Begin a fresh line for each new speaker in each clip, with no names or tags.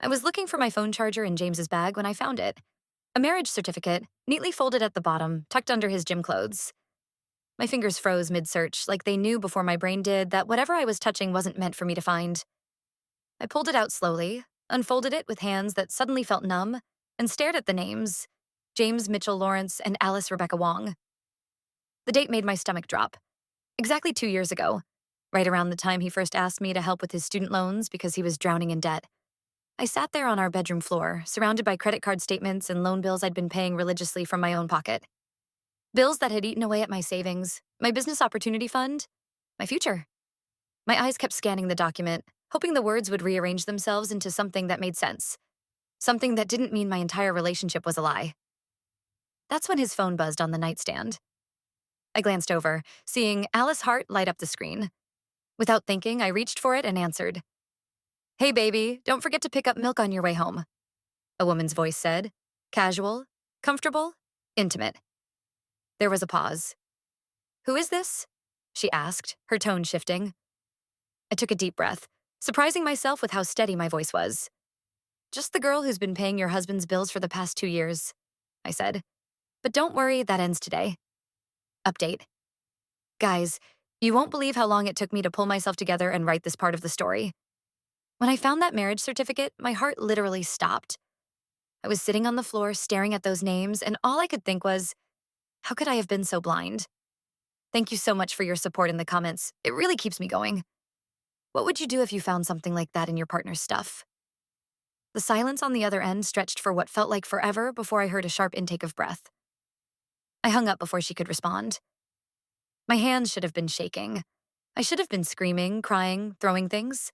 I was looking for my phone charger in James's bag when I found it. A marriage certificate, neatly folded at the bottom, tucked under his gym clothes. My fingers froze mid-search, like they knew before my brain did that whatever I was touching wasn't meant for me to find. I pulled it out slowly, unfolded it with hands that suddenly felt numb, and stared at the names: James Mitchell Lawrence and Alice Rebecca Wong. The date made my stomach drop. Exactly 2 years ago, right around the time he first asked me to help with his student loans because he was drowning in debt. I sat there on our bedroom floor, surrounded by credit card statements and loan bills I'd been paying religiously from my own pocket. Bills that had eaten away at my savings, my business opportunity fund, my future. My eyes kept scanning the document, hoping the words would rearrange themselves into something that made sense. Something that didn't mean my entire relationship was a lie. That's when his phone buzzed on the nightstand. I glanced over, seeing Alice Hart light up the screen. Without thinking, I reached for it and answered. "Hey, baby, don't forget to pick up milk on your way home," a woman's voice said. Casual, comfortable, intimate. There was a pause. "Who is this?" she asked, her tone shifting. I took a deep breath, surprising myself with how steady my voice was. "Just the girl who's been paying your husband's bills for the past 2 years, I said. "But don't worry, that ends today." Update. Guys, you won't believe how long it took me to pull myself together and write this part of the story. When I found that marriage certificate, my heart literally stopped. I was sitting on the floor staring at those names, and all I could think was, how could I have been so blind? Thank you so much for your support in the comments. It really keeps me going. What would you do if you found something like that in your partner's stuff? The silence on the other end stretched for what felt like forever before I heard a sharp intake of breath. I hung up before she could respond. My hands should have been shaking. I should have been screaming, crying, throwing things.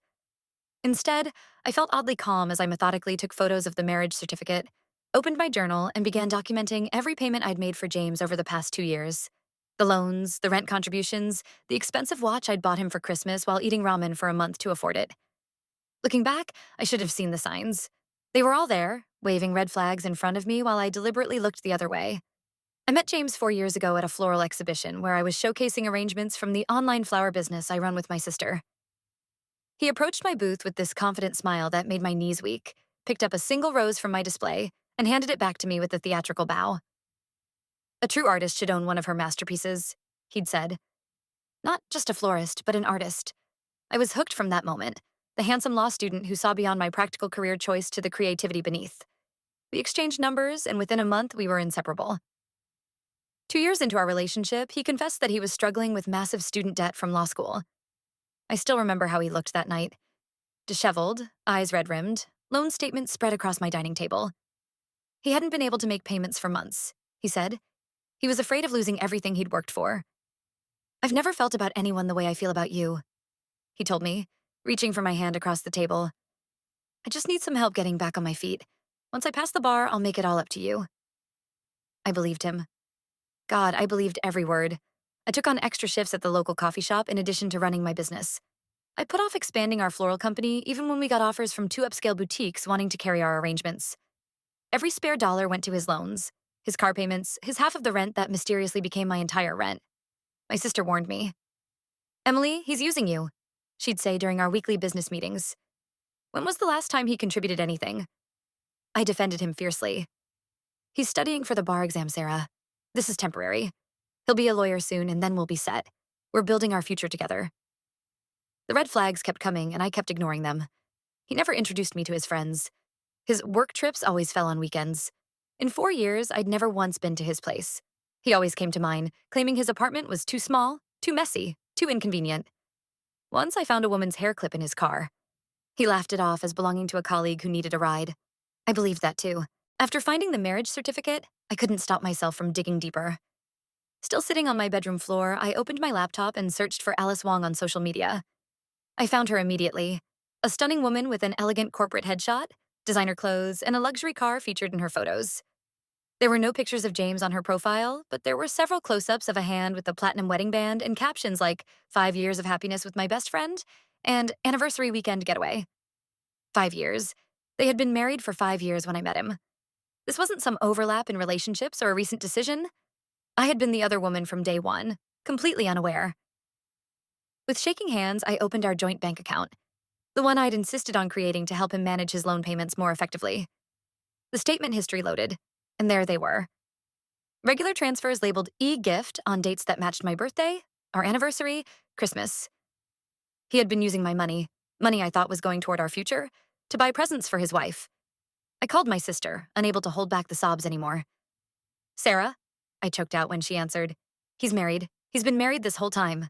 Instead, I felt oddly calm as I methodically took photos of the marriage certificate, opened my journal, and began documenting every payment I'd made for James over the past 2 years. The loans, the rent contributions, the expensive watch I'd bought him for Christmas while eating ramen for a month to afford it. Looking back, I should have seen the signs. They were all there, waving red flags in front of me while I deliberately looked the other way. I met James 4 years ago at a floral exhibition where I was showcasing arrangements from the online flower business I run with my sister. He approached my booth with this confident smile that made my knees weak, picked up a single rose from my display, and handed it back to me with a theatrical bow. "A true artist should own one of her masterpieces," he'd said. Not just a florist, but an artist. I was hooked from that moment, the handsome law student who saw beyond my practical career choice to the creativity beneath. We exchanged numbers, and within a month, we were inseparable. 2 years into our relationship, he confessed that he was struggling with massive student debt from law school. I still remember how he looked that night. Disheveled, eyes red-rimmed, loan statements spread across my dining table. He hadn't been able to make payments for months, he said. He was afraid of losing everything he'd worked for. "I've never felt about anyone the way I feel about you," he told me, reaching for my hand across the table. "I just need some help getting back on my feet. Once I pass the bar, I'll make it all up to you." I believed him. God, I believed every word. I took on extra shifts at the local coffee shop in addition to running my business. I put off expanding our floral company even when we got offers from two upscale boutiques wanting to carry our arrangements. Every spare dollar went to his loans, his car payments, his half of the rent that mysteriously became my entire rent. My sister warned me. "Emily, he's using you," she'd say during our weekly business meetings. "When was the last time he contributed anything?" I defended him fiercely. "He's studying for the bar exam, Sarah. This is temporary. He'll be a lawyer soon, and then we'll be set. We're building our future together." The red flags kept coming, and I kept ignoring them. He never introduced me to his friends. His work trips always fell on weekends. In 4 years, I'd never once been to his place. He always came to mine, claiming his apartment was too small, too messy, too inconvenient. Once I found a woman's hair clip in his car. He laughed it off as belonging to a colleague who needed a ride. I believed that too. After finding the marriage certificate, I couldn't stop myself from digging deeper. Still sitting on my bedroom floor, I opened my laptop and searched for Alice Wong on social media. I found her immediately. A stunning woman with an elegant corporate headshot, designer clothes, and a luxury car featured in her photos. There were no pictures of James on her profile, but there were several close-ups of a hand with a platinum wedding band and captions like 5 years of happiness with my best friend and anniversary weekend getaway. 5 years. They had been married for 5 years when I met him. This wasn't some overlap in relationships or a recent decision. I had been the other woman from day one, completely unaware. With shaking hands, I opened our joint bank account. the one I'd insisted on creating to help him manage his loan payments more effectively. The statement history loaded, and there they were. Regular transfers labeled e-gift on dates that matched my birthday, our anniversary, Christmas. He had been using my money I thought was going toward our future, to buy presents for his wife. I called my sister, unable to hold back the sobs anymore. "Sarah," I choked out when she answered. "He's married. He's been married this whole time."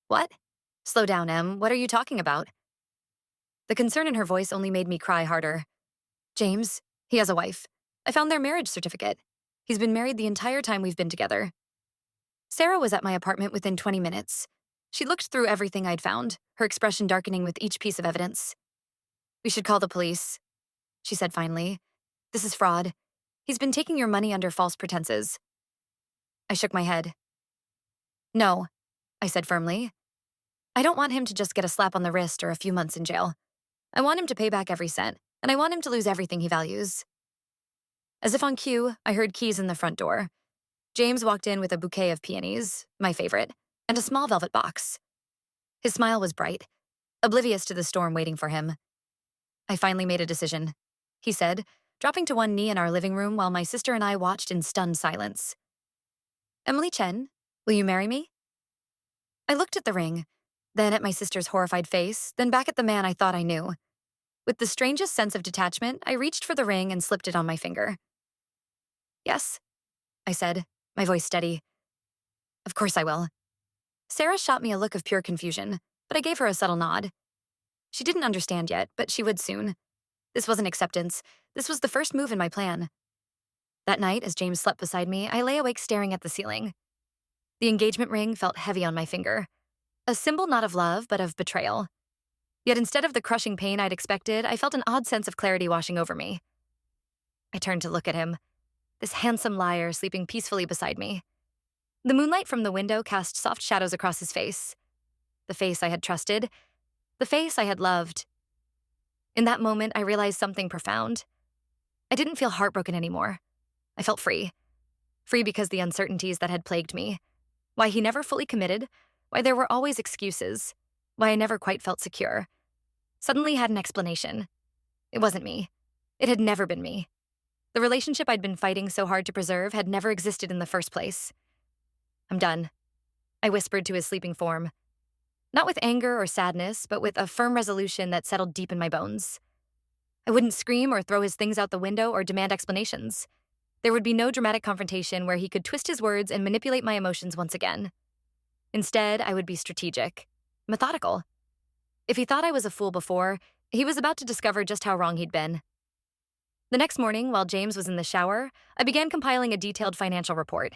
"What?" "Slow down, Em. What are you talking about?" The concern in her voice only made me cry harder. "James, he has a wife. I found their marriage certificate. He's been married the entire time we've been together." Sarah was at my apartment within 20 minutes. She looked through everything I'd found, her expression darkening with each piece of evidence. "We should call the police," she said finally. "This is fraud. He's been taking your money under false pretenses." I shook my head. "No," I said firmly. "I don't want him to just get a slap on the wrist or a few months in jail. I want him to pay back every cent, and I want him to lose everything he values." As if on cue, I heard keys in the front door. James walked in with a bouquet of peonies, my favorite, and a small velvet box. His smile was bright, oblivious to the storm waiting for him. "I finally made a decision," he said, dropping to one knee in our living room while my sister and I watched in stunned silence. "Emily Chen, will you marry me?" I looked at the ring, then at my sister's horrified face, then back at the man I thought I knew. With the strangest sense of detachment, I reached for the ring and slipped it on my finger. "Yes," I said, my voice steady. "Of course I will." Sarah shot me a look of pure confusion, but I gave her a subtle nod. She didn't understand yet, but she would soon. This wasn't acceptance. This was the first move in my plan. That night, as James slept beside me, I lay awake staring at the ceiling. The engagement ring felt heavy on my finger. A symbol not of love, but of betrayal. Yet instead of the crushing pain I'd expected, I felt an odd sense of clarity washing over me. I turned to look at him, this handsome liar sleeping peacefully beside me. The moonlight from the window cast soft shadows across his face. The face I had trusted. The face I had loved. In that moment, I realized something profound. I didn't feel heartbroken anymore. I felt free. Free because the uncertainties that had plagued me. Why he never fully committed. Why there were always excuses. Why I never quite felt secure. Suddenly had an explanation. It wasn't me. It had never been me. The relationship I'd been fighting so hard to preserve had never existed in the first place. "I'm done," I whispered to his sleeping form. Not with anger or sadness, but with a firm resolution that settled deep in my bones. I wouldn't scream or throw his things out the window or demand explanations. There would be no dramatic confrontation where he could twist his words and manipulate my emotions once again. Instead, I would be strategic, methodical. If he thought I was a fool before, he was about to discover just how wrong he'd been. The next morning, while James was in the shower, I began compiling a detailed financial report.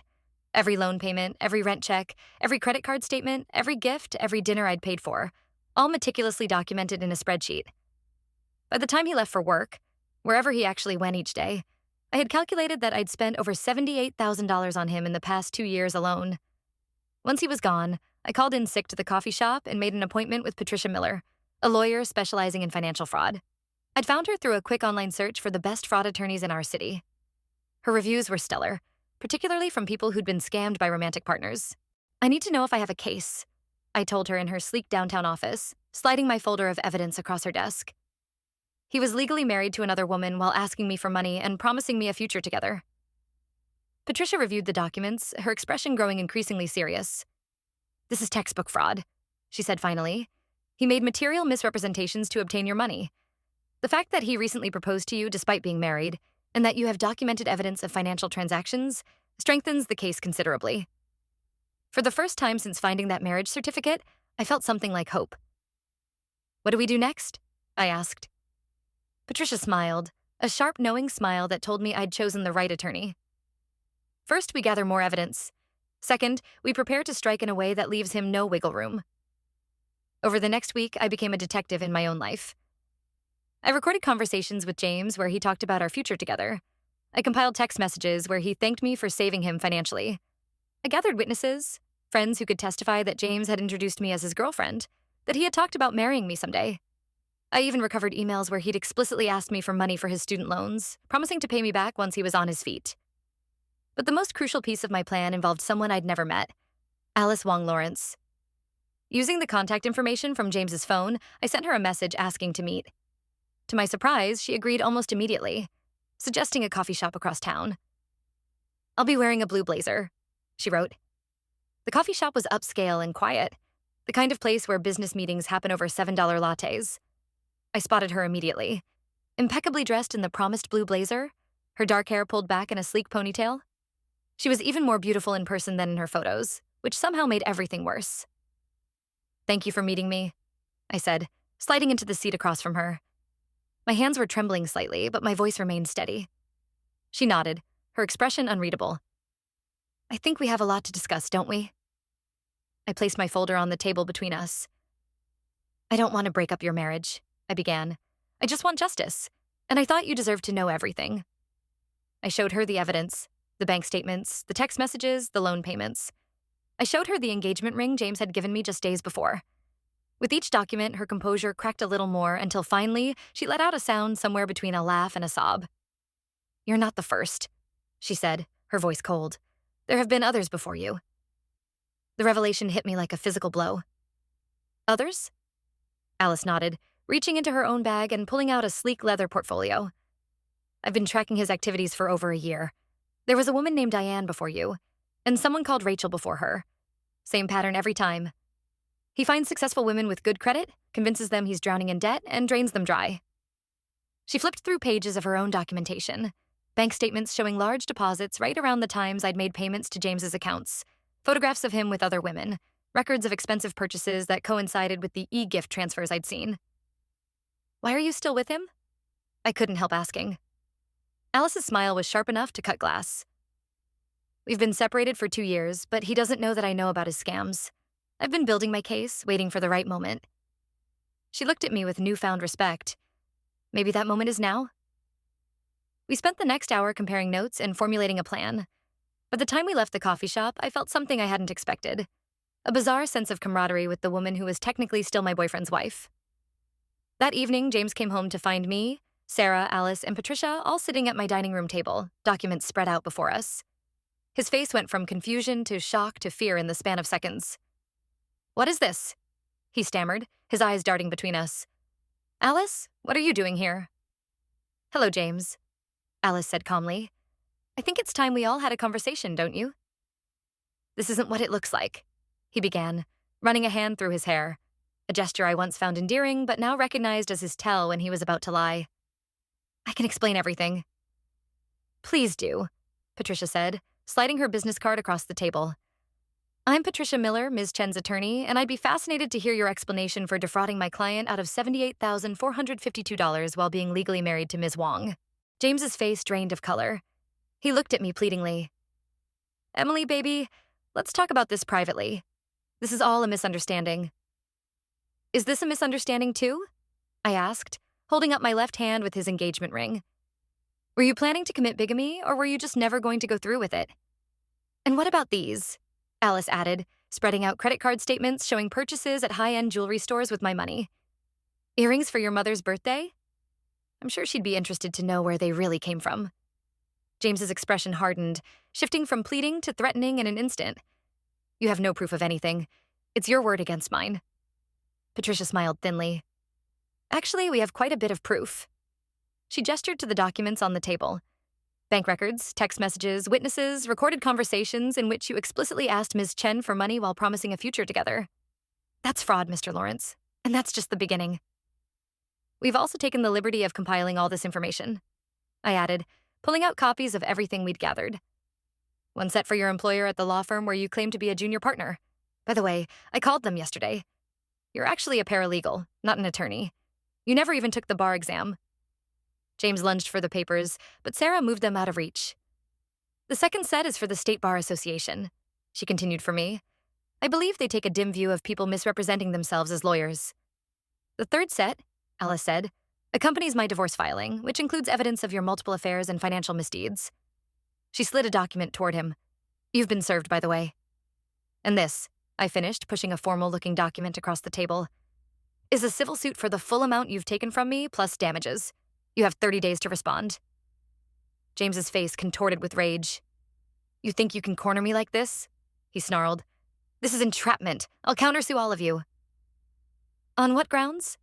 Every loan payment, every rent check, every credit card statement, every gift, every dinner I'd paid for, all meticulously documented in a spreadsheet. By the time he left for work, wherever he actually went each day, I had calculated that I'd spent over $78,000 on him in the past 2 years alone. Once he was gone, I called in sick to the coffee shop and made an appointment with Patricia Miller, a lawyer specializing in financial fraud. I'd found her through a quick online search for the best fraud attorneys in our city. Her reviews were stellar, particularly from people who'd been scammed by romantic partners. "I need to know if I have a case," I told her in her sleek downtown office, sliding my folder of evidence across her desk. He was legally married to another woman while asking me for money and promising me a future together. Patricia reviewed the documents, her expression growing increasingly serious. "This is textbook fraud," she said finally. "He made material misrepresentations to obtain your money. The fact that he recently proposed to you despite being married, and that you have documented evidence of financial transactions, strengthens the case considerably." For the first time since finding that marriage certificate, I felt something like hope. "What do we do next?" I asked. Patricia smiled, a sharp, knowing smile that told me I'd chosen the right attorney. "First, we gather more evidence. Second, we prepare to strike in a way that leaves him no wiggle room." Over the next week, I became a detective in my own life. I recorded conversations with James where he talked about our future together. I compiled text messages where he thanked me for saving him financially. I gathered witnesses, friends who could testify that James had introduced me as his girlfriend, that he had talked about marrying me someday. I even recovered emails where he'd explicitly asked me for money for his student loans, promising to pay me back once he was on his feet. But the most crucial piece of my plan involved someone I'd never met, Alice Wong Lawrence. Using the contact information from James's phone, I sent her a message asking to meet. To my surprise, she agreed almost immediately, suggesting a coffee shop across town. "I'll be wearing a blue blazer," she wrote. The coffee shop was upscale and quiet, the kind of place where business meetings happen over $7 lattes. I spotted her immediately, impeccably dressed in the promised blue blazer, her dark hair pulled back in a sleek ponytail. She was even more beautiful in person than in her photos, which somehow made everything worse. "Thank you for meeting me," I said, sliding into the seat across from her. My hands were trembling slightly, but my voice remained steady. She nodded, her expression unreadable. "I think we have a lot to discuss, don't we?" I placed my folder on the table between us. "I don't want to break up your marriage," I began. "I just want justice, and I thought you deserved to know everything." I showed her the evidence, the bank statements, the text messages, the loan payments. I showed her the engagement ring James had given me just days before. With each document, her composure cracked a little more until finally, she let out a sound somewhere between a laugh and a sob. "You're not the first," she said, her voice cold. "There have been others before you." The revelation hit me like a physical blow. "Others?" Alice nodded, reaching into her own bag and pulling out a sleek leather portfolio. "I've been tracking his activities for over a year. There was a woman named Diane before you, and someone called Rachel before her. Same pattern every time. He finds successful women with good credit, convinces them he's drowning in debt, and drains them dry." She flipped through pages of her own documentation, bank statements showing large deposits right around the times I'd made payments to James's accounts, photographs of him with other women, records of expensive purchases that coincided with the e-gift transfers I'd seen. "Why are you still with him?" I couldn't help asking. Alice's smile was sharp enough to cut glass. "We've been separated for 2 years, but he doesn't know that I know about his scams. I've been building my case, waiting for the right moment." She looked at me with newfound respect. Maybe that moment is now? We spent the next hour comparing notes and formulating a plan. By the time we left the coffee shop, I felt something I hadn't expected. A bizarre sense of camaraderie with the woman who was technically still my boyfriend's wife. That evening, James came home to find me, Sarah, Alice, and Patricia all sitting at my dining room table, documents spread out before us. His face went from confusion to shock to fear in the span of seconds. "What is this?" he stammered, his eyes darting between us. "Alice, what are you doing here?" "Hello, James," Alice said calmly. "I think it's time we all had a conversation, don't you?" "This isn't what it looks like," he began, running a hand through his hair, a gesture I once found endearing but now recognized as his tell when he was about to lie. "I can explain everything." "Please do," Patricia said, sliding her business card across the table. "I'm Patricia Miller, Ms. Chen's attorney, and I'd be fascinated to hear your explanation for defrauding my client out of $78,452 while being legally married to Ms. Wong." James's face drained of color. He looked at me pleadingly. "Emily, baby, let's talk about this privately. This is all a misunderstanding." "Is this a misunderstanding too?" I asked, holding up my left hand with his engagement ring. "Were you planning to commit bigamy, or were you just never going to go through with it?" "And what about these?" Alice added, spreading out credit card statements showing purchases at high-end jewelry stores with my money. "Earrings for your mother's birthday?" I'm sure she'd be interested to know where they really came from. James's expression hardened, shifting from pleading to threatening in an instant. "You have no proof of anything. It's your word against mine." Patricia smiled thinly. "Actually, we have quite a bit of proof." She gestured to the documents on the table. "Bank records, text messages, witnesses, recorded conversations in which you explicitly asked Ms. Chen for money while promising a future together. That's fraud, Mr. Lawrence, and that's just the beginning. We've also taken the liberty of compiling all this information," I added, pulling out copies of everything we'd gathered. "One set for your employer at the law firm where you claim to be a junior partner. By the way, I called them yesterday. You're actually a paralegal, not an attorney. You never even took the bar exam." James lunged for the papers, but Sarah moved them out of reach. "The second set is for the State Bar Association," she continued for me. "I believe they take a dim view of people misrepresenting themselves as lawyers." "The third set," Alice said, "accompanies my divorce filing, which includes evidence of your multiple affairs and financial misdeeds." She slid a document toward him. "You've been served, by the way." "And this," I finished, pushing a formal-looking document across the table, "is a civil suit for the full amount you've taken from me, plus damages. You have 30 days to respond." James's face contorted with rage. "You think you can corner me like this?" he snarled. This is entrapment. I'll countersue all of you. On what grounds?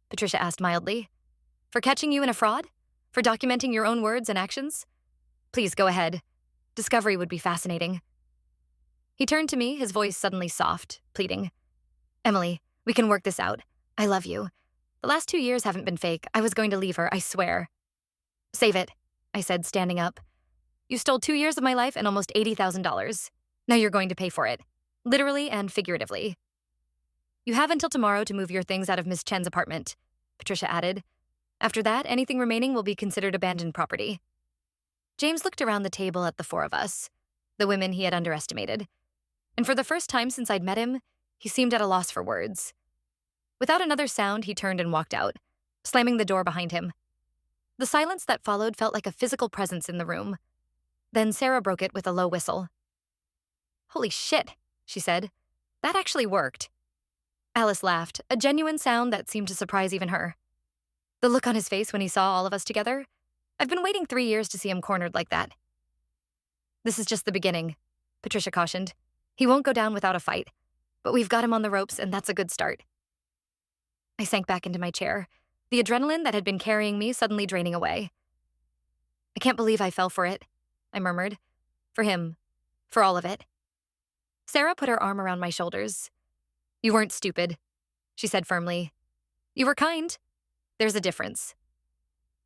Patricia asked mildly. For catching you in a fraud? For documenting your own words and actions? Please go ahead. Discovery would be fascinating. He turned to me, his voice suddenly soft, pleading. Emily, we can work this out. I love you. The last 2 years haven't been fake. I was going to leave her, I swear. Save it, I said, standing up. You stole 2 years of my life and almost $80,000. Now you're going to pay for it. Literally and figuratively. You have until tomorrow to move your things out of Miss Chen's apartment, Patricia added. After that, anything remaining will be considered abandoned property. James looked around the table at the four of us, the women he had underestimated. And for the first time since I'd met him, he seemed at a loss for words. Without another sound, he turned and walked out, slamming the door behind him. The silence that followed felt like a physical presence in the room. Then Sarah broke it with a low whistle. Holy shit, she said. That actually worked. Alice laughed, a genuine sound that seemed to surprise even her. The look on his face when he saw all of us together? I've been waiting 3 years to see him cornered like that. This is just the beginning, Patricia cautioned. He won't go down without a fight, but we've got him on the ropes and that's a good start. I sank back into my chair, the adrenaline that had been carrying me suddenly draining away. I can't believe I fell for it, I murmured. For him. For all of it. Sarah put her arm around my shoulders. You weren't stupid, she said firmly. You were kind. There's a difference.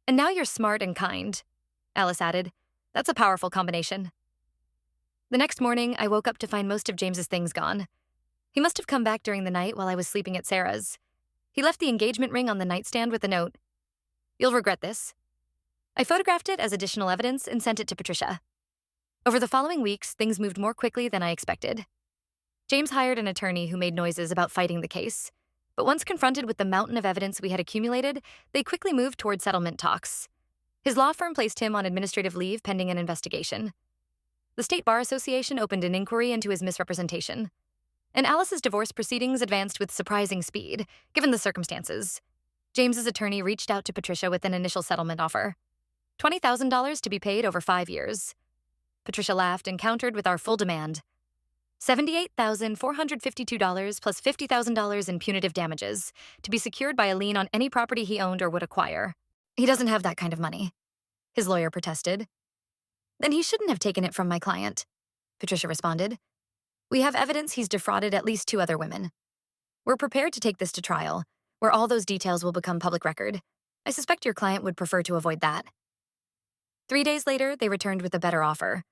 And now you're smart and kind, Alice added. That's a powerful combination. The next morning, I woke up to find most of James's things gone. He must have come back during the night while I was sleeping at Sarah's. He left the engagement ring on the nightstand with a note. You'll regret this. I photographed it as additional evidence and sent it to Patricia. Over the following weeks, things moved more quickly than I expected. James hired an attorney who made noises about fighting the case. But once confronted with the mountain of evidence we had accumulated, they quickly moved toward settlement talks. His law firm placed him on administrative leave pending an investigation. The State Bar Association opened an inquiry into his misrepresentation. And Alice's divorce proceedings advanced with surprising speed, given the circumstances. James's attorney reached out to Patricia with an initial settlement offer. $20,000 to be paid over 5 years. Patricia laughed and countered with our full demand. $78,452 plus $50,000 in punitive damages, to be secured by a lien on any property he owned or would acquire. He doesn't have that kind of money, his lawyer protested. Then he shouldn't have taken it from my client, Patricia responded. We have evidence he's defrauded at least 2 other women. We're prepared to take this to trial, where all those details will become public record. I suspect your client would prefer to avoid that. 3 days later, they returned with a better offer.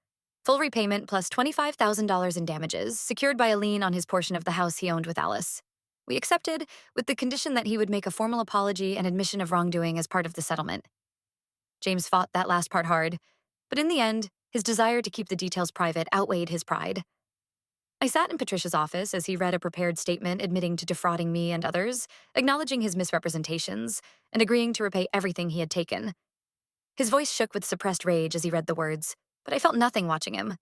Full repayment plus $25,000 in damages, secured by a lien on his portion of the house he owned with Alice. We accepted, with the condition that he would make a formal apology and admission of wrongdoing as part of the settlement. James fought that last part hard, but in the end, his desire to keep the details private outweighed his pride. I sat in Patricia's office as he read a prepared statement admitting to defrauding me and others, acknowledging his misrepresentations, and agreeing to repay everything he had taken. His voice shook with suppressed rage as he read the words, but I felt nothing watching him.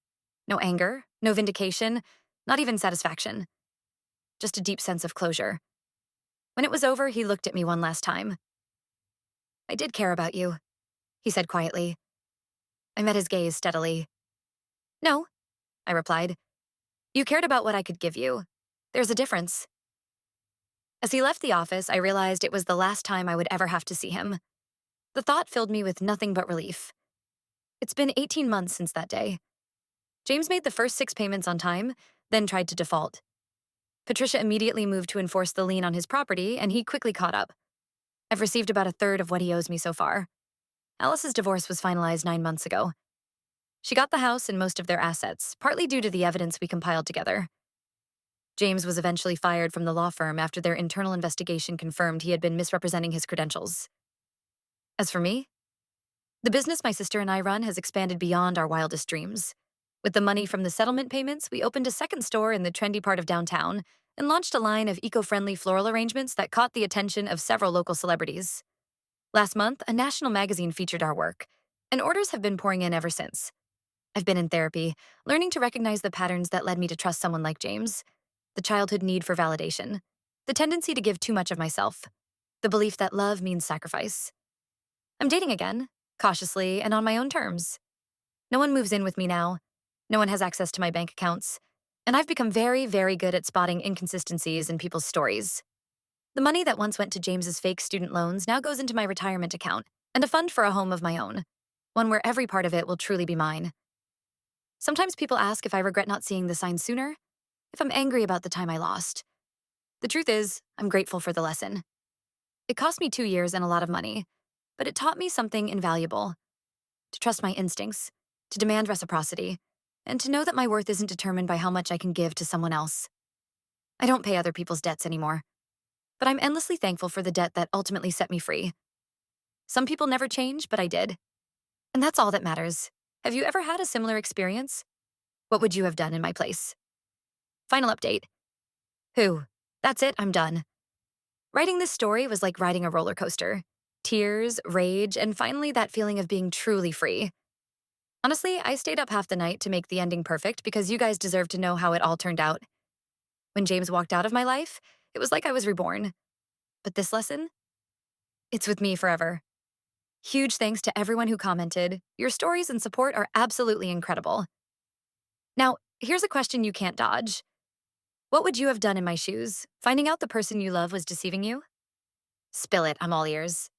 No anger, no vindication, not even satisfaction. Just a deep sense of closure. When it was over, he looked at me one last time. I did care about you, he said quietly. I met his gaze steadily. No, I replied. You cared about what I could give you. There's a difference. As he left the office, I realized it was the last time I would ever have to see him. The thought filled me with nothing but relief. It's been 18 months since that day. James made the first 6 payments on time, then tried to default. Patricia immediately moved to enforce the lien on his property, and he quickly caught up. I've received about 1/3 of what he owes me so far. Alice's divorce was finalized 9 months ago. She got the house and most of their assets, partly due to the evidence we compiled together. James was eventually fired from the law firm after their internal investigation confirmed he had been misrepresenting his credentials. As for me, the business my sister and I run has expanded beyond our wildest dreams. With the money from the settlement payments, we opened a second store in the trendy part of downtown and launched a line of eco-friendly floral arrangements that caught the attention of several local celebrities. Last month, a national magazine featured our work, and orders have been pouring in ever since. I've been in therapy, learning to recognize the patterns that led me to trust someone like James. The childhood need for validation, the tendency to give too much of myself, the belief that love means sacrifice. I'm dating again, cautiously and on my own terms. No one moves in with me now. No one has access to my bank accounts. And I've become very, very good at spotting inconsistencies in people's stories. The money that once went to James's fake student loans now goes into my retirement account and a fund for a home of my own, one where every part of it will truly be mine. Sometimes people ask if I regret not seeing the signs sooner, if I'm angry about the time I lost. The truth is, I'm grateful for the lesson. It cost me 2 years and a lot of money, but it taught me something invaluable: to trust my instincts, to demand reciprocity, and to know that my worth isn't determined by how much I can give to someone else. I don't pay other people's debts anymore, but I'm endlessly thankful for the debt that ultimately set me free. Some people never change, but I did. And that's all that matters. Have you ever had a similar experience? What would you have done in my place? Final update. Whew. That's it, I'm done. Writing this story was like riding a roller coaster. Tears, rage, and finally that feeling of being truly free. Honestly, I stayed up half the night to make the ending perfect because you guys deserve to know how it all turned out. When James walked out of my life, it was like I was reborn. But this lesson? It's with me forever. Huge thanks to everyone who commented. Your stories and support are absolutely incredible. Now, here's a question you can't dodge. What would you have done in my shoes, finding out the person you love was deceiving you? Spill it, I'm all ears.